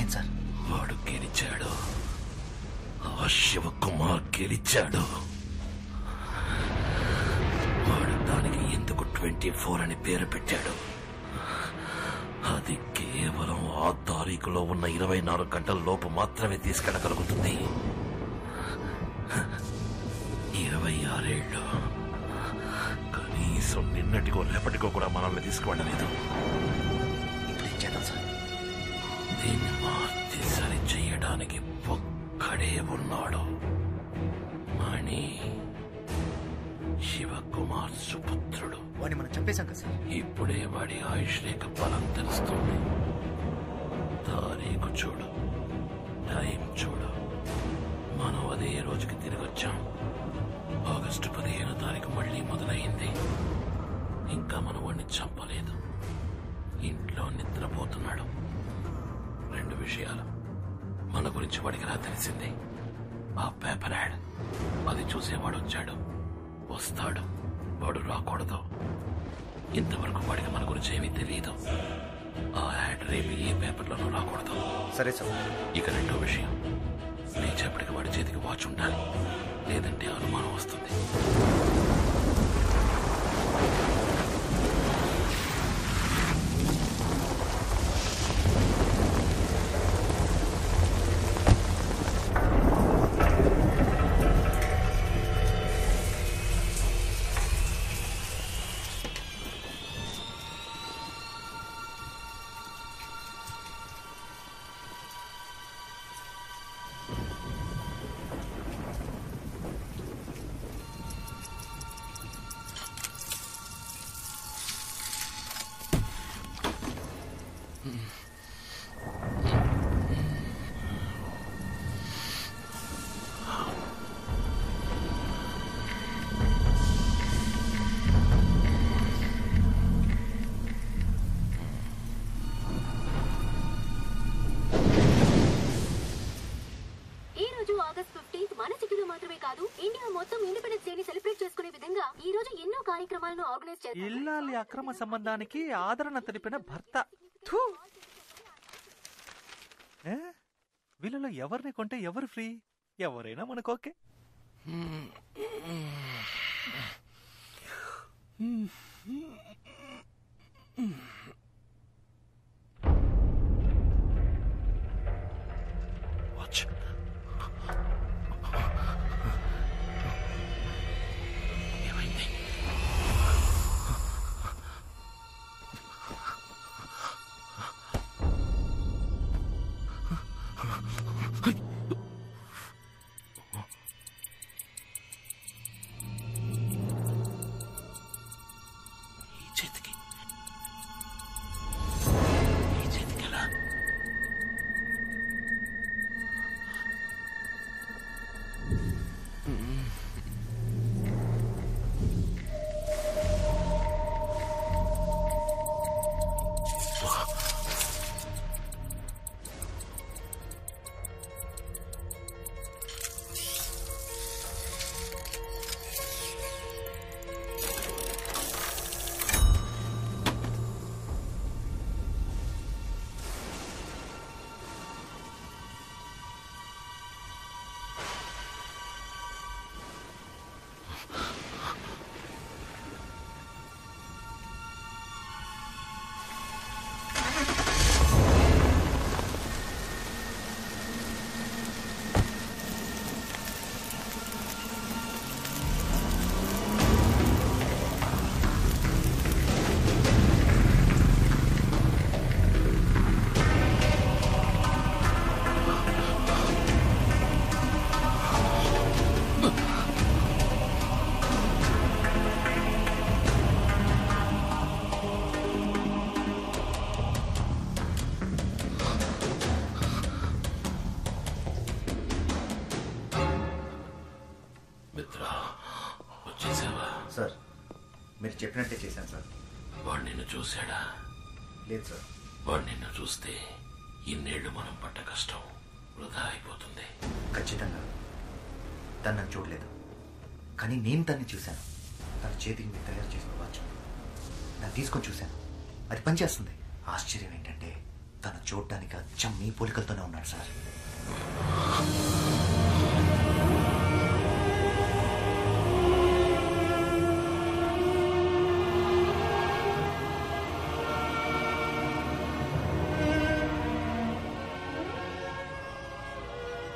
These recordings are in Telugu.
ఏమైంది సార్? వాడు గెలిచాడు. ఆ శివకుమార్ గెలిచాడు. వాడు దానికి ఎందుకు 24 అని పేరు పెట్టాడు? అది కేవలం ఆ తారీఖులో ఉన్న 24 గంటల లోపు మాత్రమే తీసుకెళ్ళగలుగుతుంది. 26 ఏళ్ళు కనీసం నిన్నటికో రేపటికో కూడా మనల్ని తీసుకువెళ్ళలేదు. ఇప్పుడు ఏం చేద్దాం సార్? దీన్ని మార్చి సరి చెయ్యడానికి ఒక్కడే ఉన్నాడు. అని శివకుమార్ సుపుత్రుడు. వాడిని మనం చంపేశాం కదా సార్? ఇప్పుడే వాడి ఆయుష్ రేఖ బలం తెలుస్తుంది. తారీఖు చూడు, టైం చూడు. మనం అదే రోజుకి తిరిగి వచ్చాం. ఆగస్టు 15వ తారీఖు మళ్ళీ మొదలైంది. ఇంకా మనం వాడిని చంపలేదు. ఇంట్లో నిద్రపోతున్నాడు. 2 విషయాలు మన గురించి వాడికి రా తెలిసింది. ఆ పేపర్ యాడ్, అది చూసేవాడు వచ్చాడు, వస్తాడు. వాడు రాకూడదు. ఇంతవరకు వాడికి మన గురించి ఏమీ తెలియదు. ఆ యాడ్ రేపు ఏ పేపర్లోనూ రాకూడదు. సరే సార్. ఇక 2వ విషయం, లేచేపటికి వాడి చేతికి వాచ్ ఉండాలి, లేదంటే అనుమానం వస్తుంది. ఆగస్ట్ 15 మన సిటీలో మాత్రమే కాదు, ఇండియా మొత్తం ఇండిపెండెన్స్ డేని సెలబ్రేట్ చేసుకునే విధంగా ఈ రోజు ఎన్నో కార్యక్రమాలను ఆర్గనైజ్ చేస్తారు. ఇల్లాలి అక్రమ సంబంధానికి ఆదరణ తెలిపిన భర్త. వీళ్ళలో ఎవరిని కొంటే ఎవరు ఫ్రీ? ఎవరైనా మనకోకే. సార్, మీరు చెప్పినట్టే చేశాను సార్. వాడు నిన్ను చూశాడా? లేదు సార్. వాడు నిన్ను చూస్తే ఇన్నేళ్లు మనం పడ్డ కష్టం వృధా అయిపోతుంది. ఖచ్చితంగా తను నన్ను చూడలేదు, కానీ నేను తన్ని చూశాను. తన చేతికి మీరు తయారు చేసిన వాచ్ దాన్ని తీసుకొని చూశాను. అది పనిచేస్తుంది. ఆశ్చర్యం ఏంటంటే తను చూడటానికి అచ్చం మీ పోలికలతోనే ఉన్నాడు సార్.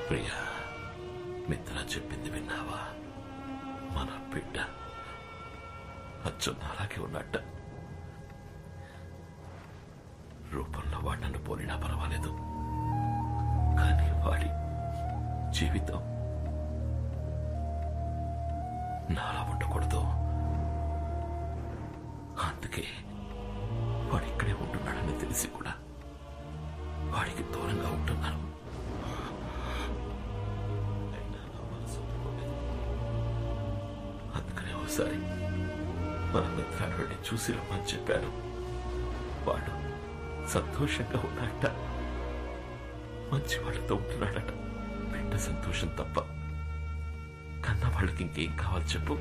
ప్రియా, మిత్ర చెప్పింది విన్నావా? మన బిడ్డ అచ్చం అలాగే ఉన్నట్ట. రూపంలో వాడు నన్ను పోలినా పర్వాలేదు, కానీ వాడి జీవితం నాలా ఉండకూడదు. అందుకే వాడు ఇక్కడే ఉంటున్నాడని తెలిసి కూడా వాడికి దూరంగా ఉంటున్నాను. అందుకనే ఒకసారి మన మిత్రాన్ని చూసి రమ్మని చెప్పాను. వాడు సంతోషంగా ఉన్నట్ట, మంచి వాళ్ళతో ఉంటున్నాడట. బిడ్డ సంతోషం తప్ప కన్నా వాళ్ళకి ఇంకేం కావాలి చెప్పు?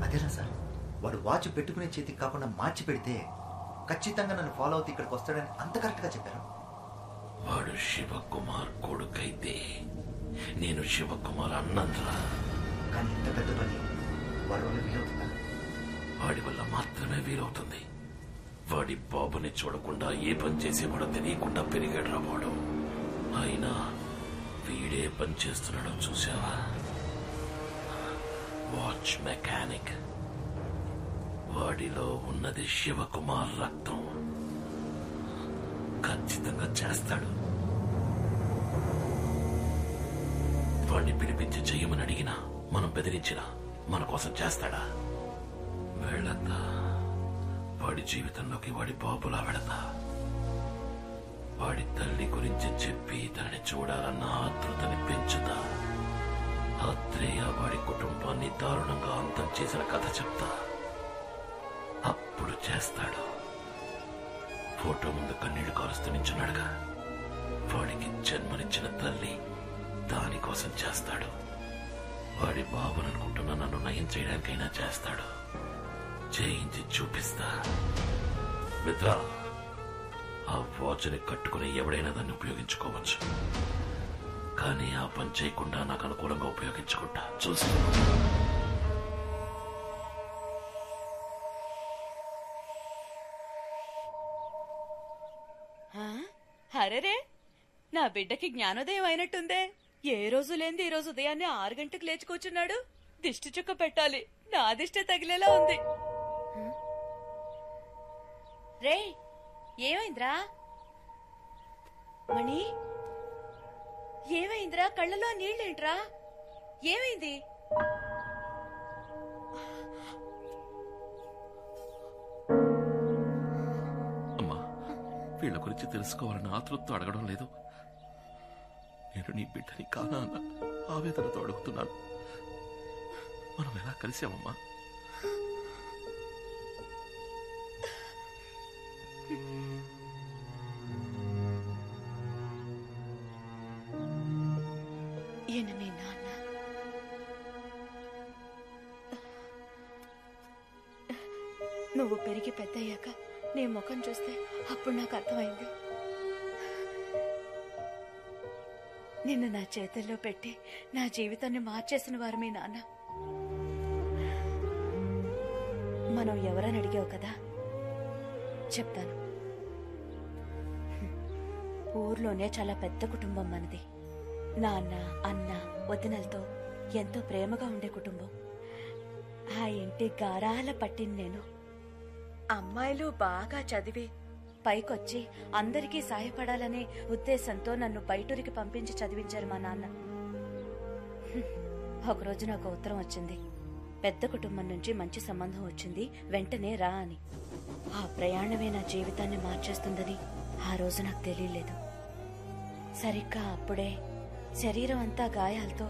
అదేనా సార్, వాడు వాచ్ పెట్టుకునే చేతికి కాకుండా మార్చి పెడితే ఖచ్చితంగా నన్ను ఫాలో అవుతూ ఇక్కడికి వస్తాడని అంత కరెక్ట్గా చెప్పారు. వాడు శివకుమార్ కొడుకైతే నేను శివకుమార్ అన్నంద్రా. కానీ ఇంత పెద్ద పని వాడి వల్ల వీలవుతుందా? వాడి వల్ల మాత్రమే వీలవుతుంది. వాడి బాబుని చూడకుండా ఏ పని చేసేవాడో తెలియకుండా పెరిగాడు రా వాడు. అయినా వీడే పని చేస్తున్నాడో చూసావా? Watch mechanic. వాడిలో ఉన్నది శివకుమార్ రక్తం. ఖచ్చితంగా చేస్తాడు. వాడిని పిలిపించి చెయ్యమని అడిగినా, మనం బెదిరించినా మన కోసం చేస్తాడా? వెళతా. వాడి జీవితంలోకి వాడి బాబులా వెళతా. వాడి తల్లి గురించి చెప్పి తనని చూడాలన్న ఆతృతని పెంచుతా. ఆత్రేయ వాడి కుటుంబాన్ని దారుణంగా అంతం చేసిన కథ చెప్తా. అప్పుడు చేస్తాడు. ఫోటో ముందు కన్నీళ్లు కారుస్తూ నించున్నాడుగా, వాడికి జన్మనిచ్చిన తల్లి దానికోసం చేస్తాడు. వాడి బాబుననుకుంటున్న నన్ను నయం చేయడానికైనా చేస్తాడు. చేయించి చూపిస్తా. మిత్ర, ఆ వాచ్ని కట్టుకుని ఎవడైనా దాన్ని ఉపయోగించుకోవచ్చు, కానీ ఆ పని చేయకుండా నాకు అనుకూలంగా ఉపయోగించుకుంటా. చూస్తా. అరెరే, నా బిడ్డకి జ్ఞానోదయం అయినట్టుందే. ఏ రోజు లేని ఈ రోజు ఉదయాన్నే 6 గంటలకు లేచి కూర్చున్నాడు. దిష్టి చుక్క పెట్టాలి, నా దిష్టి తగిలేలా ఉంది. రే, ఏమైందిరా మణి? ఏమైందిరా? కళ్ళలో నీళ్ళేంట్రా? ఏమైంది? అమ్మా, వీళ్ళ గురించి తెలుసుకోవాలని ఆతృతతో అడగడం లేదు. నేను నీ బిడ్డని కానా అన్న ఆవేదనతో అడుగుతున్నాను. మనం ఎలా కలిసామమ్మా? ఈయన మీ నాన్న. నువ్వు పెరిగి పెద్దయ్యాక నీ ముఖం చూస్తే అప్పుడు నాకు అర్థమైంది. నిన్ను నా చేతుల్లో పెట్టి నా జీవితాన్ని మార్చేసిన వారు మీ నాన్న. మనం ఎవరని అడిగావు కదా, చెప్తాను. ఊర్లోనే చాలా పెద్ద కుటుంబం మనది. నాన్న, అన్న, వదినలతో ఎంతో ప్రేమగా ఉండే కుటుంబం. ఆ ఇంటి గారాల పట్టిన నేను. అమ్మాయిలు బాగా చదివి పైకొచ్చి అందరికీ సాయపడాలనే ఉద్దేశంతో నన్ను బయటూరికి పంపించి చదివించారు మా నాన్న. ఒకరోజు నాకు ఉత్తరం వచ్చింది. పెద్ద కుటుంబం నుంచి మంచి సంబంధం వచ్చింది, వెంటనే రా అని. ఆ ప్రయాణమే నా జీవితాన్ని మార్చేస్తుందని ఆ రోజు నాకు తెలియలేదు. సరిగ్గా అప్పుడే శరీరం అంతా గాయాలతో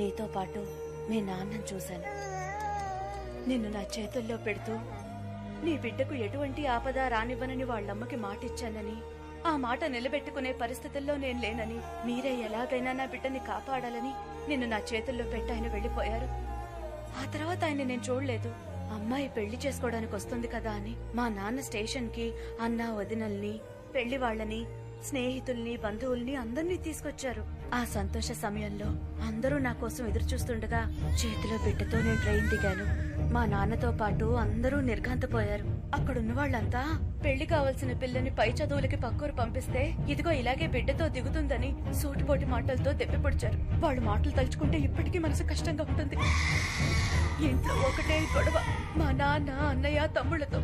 నీతో పాటు మీ నాన్నను చూశాను. నిన్ను నా చేతుల్లో పెడుతూ నీ బిడ్డకు ఎటువంటి ఆపద రానివ్వనని వాళ్ళమ్మకి మాటిచ్చానని, ఆ మాట నిలబెట్టుకునే పరిస్థితుల్లో నేను లేనని, మీరే ఎలాగైనా నా బిడ్డని కాపాడాలని నిన్ను నా చేతుల్లో పెట్టి ఆయన వెళ్లిపోయారు. ఆ తర్వాత ఆయన నేను చూడలేదు. అమ్మాయి పెళ్లి చేసుకోవడానికి వస్తుంది కదా అని మా నాన్న స్టేషన్ కి అన్న వదినల్ని, పెళ్లి వాళ్ళని, స్నేహితుల్ని, బంధువుల్ని అందర్నీ తీసుకొచ్చారు. ఆ సంతోష సమయంలో అందరూ నా కోసం ఎదురు చూస్తుండగా చేతిలో బిడ్డతో నేను ట్రైన్ దిగాను. మా నాన్నతో పాటు అందరూ నిర్ఘాంతపోయారు. అక్కడున్న వాళ్ళంతా పెళ్లి కావాల్సిన పిల్లని పై చదువులకి పక్కూరు పంపిస్తే ఇదిగో ఇలాగే బిడ్డతో దిగుతుందని సూటిపోటి మాటలతో దెప్పిపొడిచారు. వాళ్ళు మాటలు తలుచుకుంటే ఇప్పటికీ మనసు కష్టంగా ఉంటుంది. ఇంట్లో ఒకటే గొడవ, మా నాన్న, అన్నయ్య, తమ్ముళ్లతో.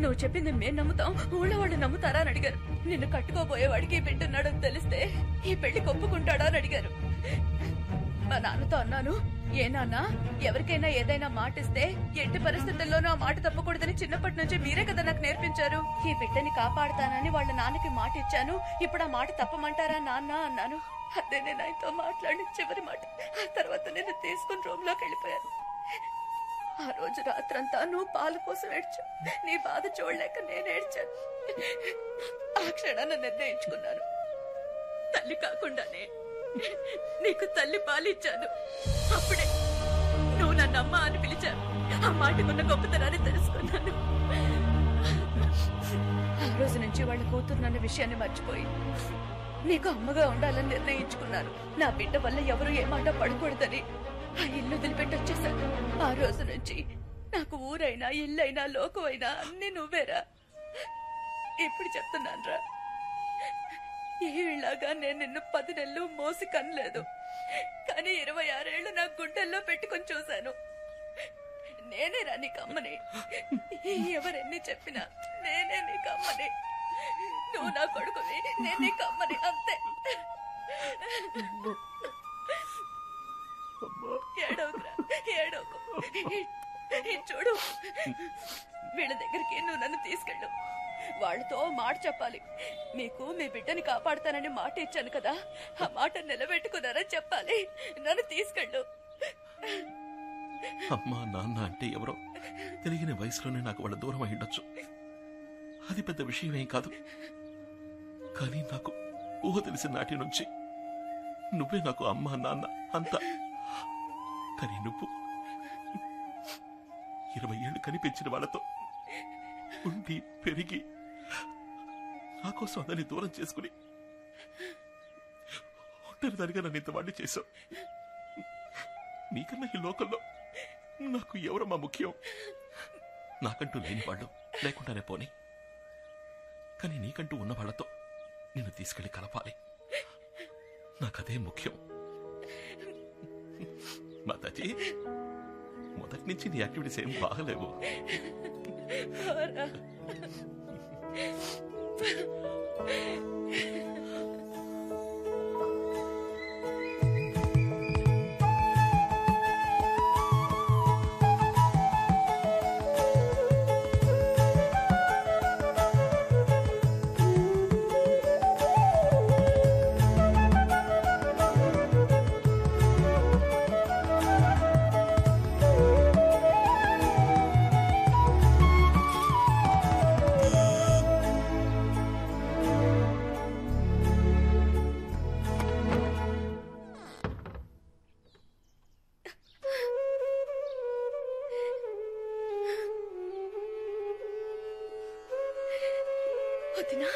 నువ్వు చెప్పింది మేం నమ్ముతాం, ఊళ్ళో వాళ్ళు నమ్ముతారా అని అడిగారు. నిన్ను కట్టుకోబోయేవాడికి బిడ్డున్నాడని తెలిస్తే ఈ పెళ్లి ఒప్పుకుంటాడా అని అడిగారు. మా నాన్నతో అన్నాను, ఏ నాన్న, ఎవరికైనా ఏదైనా మాట ఇస్తే ఎట్టి పరిస్థితుల్లోనూ ఆ మాట తప్పకూడదని చిన్నప్పటి నుంచి మీరే కదా నాకు నేర్పించారు. ఈ బిడ్డని కాపాడుతానని వాళ్ళ నాన్నకి మాట ఇచ్చాను, ఇప్పుడు ఆ మాట తప్పమంటారా నాన్న అన్నాను. అదే నేను ఆయనతో మాట్లాడి చివరి మాట. ఆ తర్వాత నేను తీసుకుని రూమ్ లోకి వెళ్ళిపోయాను. ఆ రోజు రాత్రంతా నువ్వు పాల కోసం ఏడ్చావు. నీ బాధ చూడలేక నేను ఏడ్చాను. ఆ క్షణాన్ని నిర్ణయించుకున్నాను, తల్లి కాకుండానే నీకు తల్లి పాలిచ్చాను. అప్పుడే నువ్వు నన్ను అమ్మ అని పిలిచావు. ఆ మాటకున్న గొప్పతనాన్ని తెలుసుకున్నాను. ఆ రోజు నుంచి వాళ్ళ కూతురు నన్న విషయాన్ని మర్చిపోయి నీకు అమ్మగా ఉండాలని నిర్ణయించుకున్నాను. నా బిడ్డ వల్ల ఎవరు ఏ మాట పడకూడదని ఆ ఇల్లు వదిలిపెట్టి వచ్చేసాను. ఆ రోజు నుంచి నాకు ఊరైనా, ఇల్లైనా, లోకమైనా అన్ని నువ్వేరా. ఇప్పుడు చెప్తున్నాన్రా, ఈలాగా నేను నిన్ను 10 నెలలు మోసి కనలేదు, కానీ 26 ఏళ్లు నా గుండెల్లో పెట్టుకుని చూశాను. నేనేరా నీకు అమ్మని. ఎవరెన్ని చెప్పినా నేనే నీకు అమ్మని. నువ్వు నా కొడుకువి, నేను నీకు అమ్మని, అంతే. ఏడవకురా, ఏడవకు. చూడు, వీళ్ళ దగ్గరికి నువ్వు నన్ను తీసుకెళ్ళు. వాళ్ళతో మాట చెప్పాలి. మీకు మీ బిడ్డని కాపాడుతానని మాట ఇచ్చాను కదా, ఆ మాట నిలబెట్టుకున్నారని చెప్పాలి. నన్ను తీసుకెళ్ళు. అమ్మా నాన్న అంటే ఎవరో తెలియని వయసులోనే నాకు వాళ్ళ దూరం అయ్యుండొచ్చు. అది పెద్ద విషయమేం కాదు. కానీ నాకు ఊహ తెలిసిన నాటి నుంచి నువ్వే నాకు అమ్మా నాన్న అంతా. కానీ నువ్వు 20 ఏళ్లు కనిపించిన వాళ్ళతో ఉండి పెరిగి నా కోసం అదని దూరం చేసుకుని ఒంటరిదానిగా నన్ను ఇంతవాడిని చేశావు. నీకన్నా ఈ లోకంలో నాకు ఎవరమ్మా ముఖ్యం? నాకంటూ లేని వాళ్ళు లేకుండానే పోనీ, కానీ నీకంటూ ఉన్న వాళ్ళతో నిన్ను తీసుకెళ్లి కలపాలి. నాకదే ముఖ్యం. మాతాజీ, మొదటి నుంచి నీ యాక్టివిటీస్ ఏం బాగలేవు. వదినా,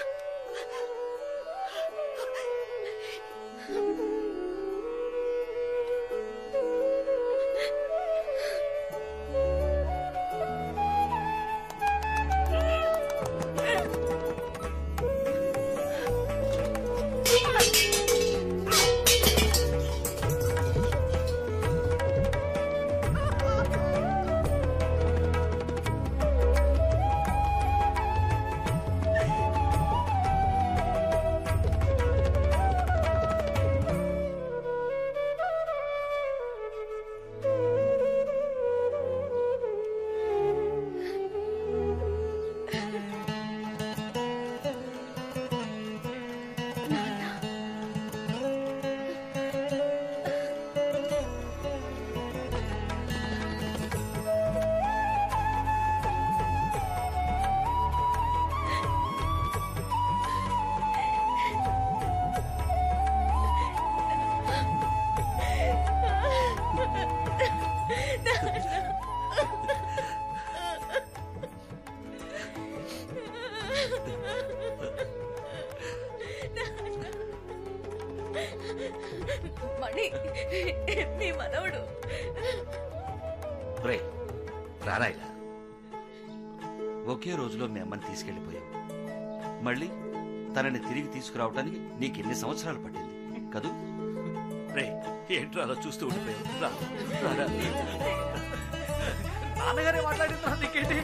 కానీ మీ మనవడు రారా ఇలా. ఒకే రోజులో మీ అమ్మని తీసుకెళ్లిపోయావు. మళ్ళీ తనని తిరిగి తీసుకురావటానికి నీకెన్ని సంవత్సరాలు పట్టింది కదూ? రే ఏంట్రా అలా చూస్తూ ఉండిపోయావు. నాన్నగారే మాట్లాడిందా నీకేంటి?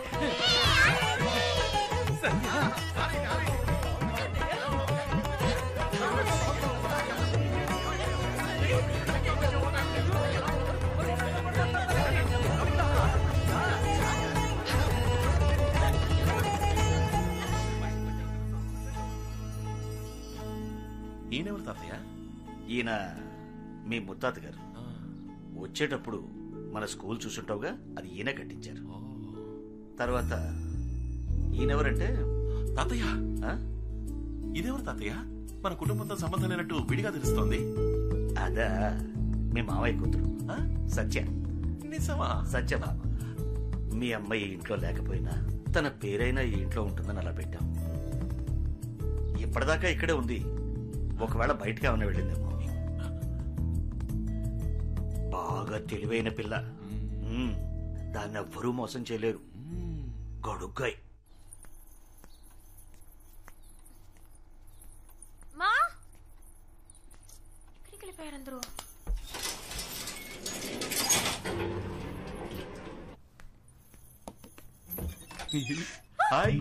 ఈయనెవరు తాతయ్య? ఈయన మీ ముత్తాత గారు. వచ్చేటప్పుడు మన స్కూల్ చూసుంటావుగా, అది ఈయన కట్టించారు. తర్వాత ఈయనెవరంటే తాతయ్య ఇదెవరు తాతయ్య? మన కుటుంబంతో సంబంధం లేనట్టు విడిగా తెలుస్తోంది. అదా మీ మావయ్య కూతురు సత్య. నిజమా? సత్యభామ. మీ అమ్మాయి ఇంట్లో లేకపోయినా తన పేరైనా ఈ ఇంట్లో ఉంటుందని అలా పెట్టాం. ఇప్పటిదాకా ఇక్కడే ఉంది. ఒకవేళ బయటకు ఏమైనా వెళ్ళిందేమో. బాగా తెలివైన పిల్ల. దాన్ని ఎవ్వరూ మోసం చేయలేరు. గడుగ్గాయి. మా ఎక్కడికి వెళ్ళిపోయారు అందరూ? హాయ్.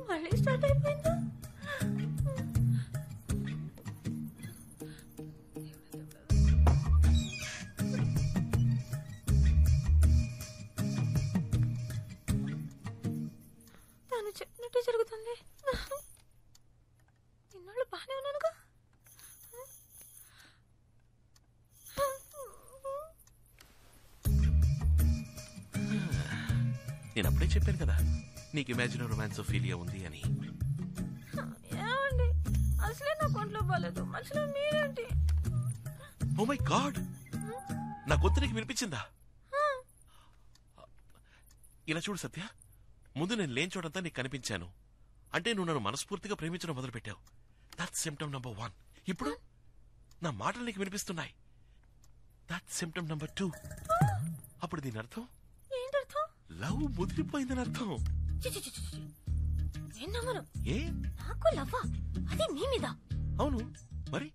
మళ్ళీ స్టార్ట్ అయిపోయిందా? తను చెప్పినట్టే జరుగుతుంది. ఇన్నాళ్ళు బాగానే ఉన్నానుగా. నేను అప్పుడే చెప్పాను కదా నీకు ఇమాజినరీ రొమాన్స్ ఫీలియా ఉంది అని. ఏమండి, అసలే నా కొంట్లో బాలేదు, మధ్యలో మీరేంటి? ఓ మై గాడ్, నా గొంతు నీకు వినిపించిందా? ఇలా చూడు సత్య, ముందు నేను లేని చోటంతా నీకు కనిపించాను అంటే నువ్వు నన్ను మనస్ఫూర్తిగా ప్రేమించడం మొదలుపెట్టావు. That's symptom number 1. ఇప్పుడు నా మాటలు నీకు వినిపిస్తున్నాయి. That's symptom number 2. అప్పుడు దీని అర్థం ఏంటర్థం? లవ్ ముదిరిపోయిందని అర్థం. ఏ నాకు లవ్వా? అది మీ మీద? అవును మరి.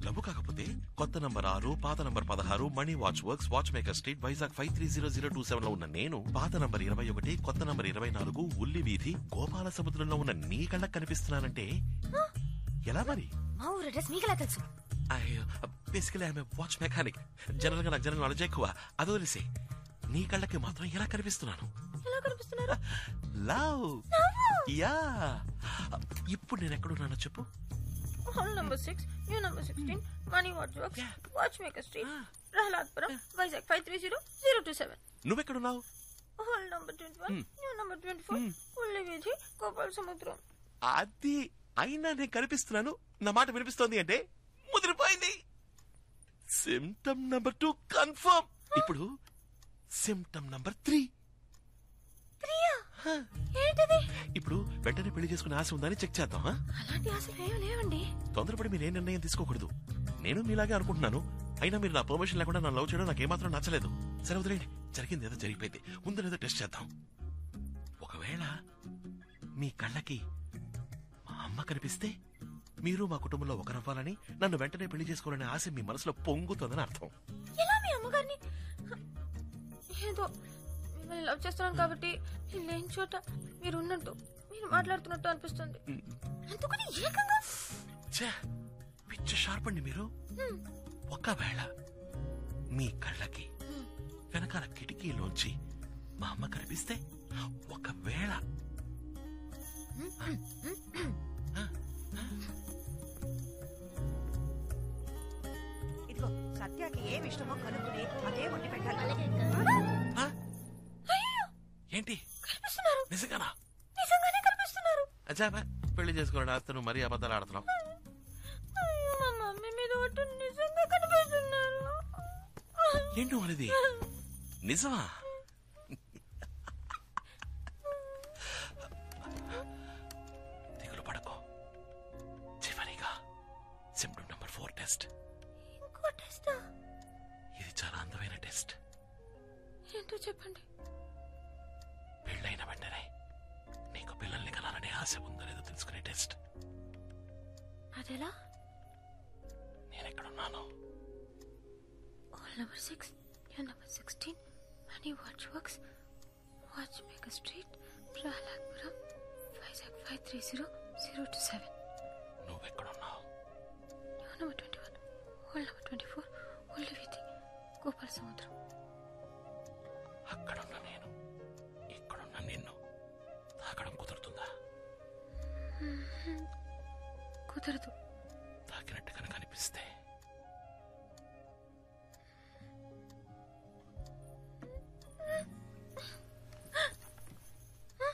లవ్ కాకపోతే కొత్త నంబర్ 6, పాత number 16, money watch works, watch maker street, Vizag 530027 లో ఉన్న నేను, పాత నంబర్ 21, కొత్త నంబర్ 24, ఉల్లి వీధి, గోపాల సముద్రంలో ఉన్న నీ కళ్ళకు కనిపిస్తున్నానంటే ఎలా మరి? మా ఊరు అడ్రస్ మీకెలా తెలుసు? Basically I'm watch mechanic. General గా నాకు జనరల్ నాలెడ్జ్ ఎక్కువ. అది వదిలేసి నీ కళ్ళకి మాత్రం ఎలా కనిపిస్తున్నాను? ఎలా కనిపిస్తున్నారు? లవ్. యా. ఇప్పుడు నేను ఎక్కడున్నానో చెప్పు. Hall number 6, new number 16, money watch works, watch maker street, Prahladpuram, Vizag 530027. నువ్వెక్కడున్నావు? హాల్ నంబర్ 21, న్యూ నంబర్ 24, ఉల్లి వీధి, గోపాల సముద్రం. అది అయినా నేను కనిపిస్తున్నాను, నా మాట వినిపిస్తోంది అంటే ముదిరిపోయింది. Symptom number 2 confirm. ఇప్పుడు సిమ్టమ్ నంబర్ 3. ఏంటిది? ఇప్పుడు వెంటనే పెళ్లి చేసుకునే ఆశ ఉందని చెక్ చేద్దాం. అలాంటి ఆశలు ఏం లేవండి. తొందరపడి మీరు ఏ నిర్ణయం తీసుకోకూడదు. నేను మీలాగే అనుకుంటున్నాను. అయినా మీరు నా పర్మిషన్ లేకుండా నా లవ్ చేయడం నాకేమాత్రం నచ్చలేదు. సరే వదిలేండి, జరిగింది ఏదో జరిగిపోయింది. ముందు టెస్ట్ చేద్దాం. ఒకవేళ మీ కళ్ళకి మా అమ్మ కనిపిస్తే మీరు మా కుటుంబంలో ఒకరవ్వాలని, నన్ను వెంటనే పెళ్లి చేసుకోవాలనే ఆశ మీ మనసులో పొంగుతుందని అర్థం. ఎలా మీ అమ్మగారిని? ఏదో మిమ్మల్ని లవ్ చేస్తున్నాను కాబట్టి నేను లేని చోట మీరు ఉన్నట్టు, మీరు మాట్లాడుతున్నట్టు అనిపిస్తుంది. అందుకని ఏకంగా పిచ్చ షార్ప్ అండి మీరు. ఒకవేళ మీ కళ్ళకి వెనకాల కిటికీలోంచి మా అమ్మ కనిపిస్తే, ఒకవేళ ఇదిగో సత్యాకి ఏమి ఇష్టమో కనుక్కుని అదే వండి పెట్టాలి. ఏంటి కనిపిస్తున్నారు? నిజంగానా? నిజంగానే కనిపిస్తున్నారు. అచ్చాపా, పెళ్లి చేసుకోవాలని ఆడుతున్నావు, మరీ అబద్ధాలు ఆడుతున్నావు. అయ్యో, మా మమ్మీ మీద ఒట్టు, నిజంగా కనిపిస్తున్నారు. ఏంటో అనేది నిజమా? దిగులు పడకో, అదెలా? నేనెక్కడున్నాను? Hall number 6, you're number 16, Money Watch Works, Watchmaker Street, Pralagpuram, Vizag 530027. నువ్వెక్కడున్నావు? You're number 21, Hall number 24, Old Viti, Gopal Samudram. అక్కడున్న నేను ఇక్కడున్న నిన్ను తాకడం కుదురుతుందా? కుదరదు. తాకినట్టు కనుక అనిపిస్తే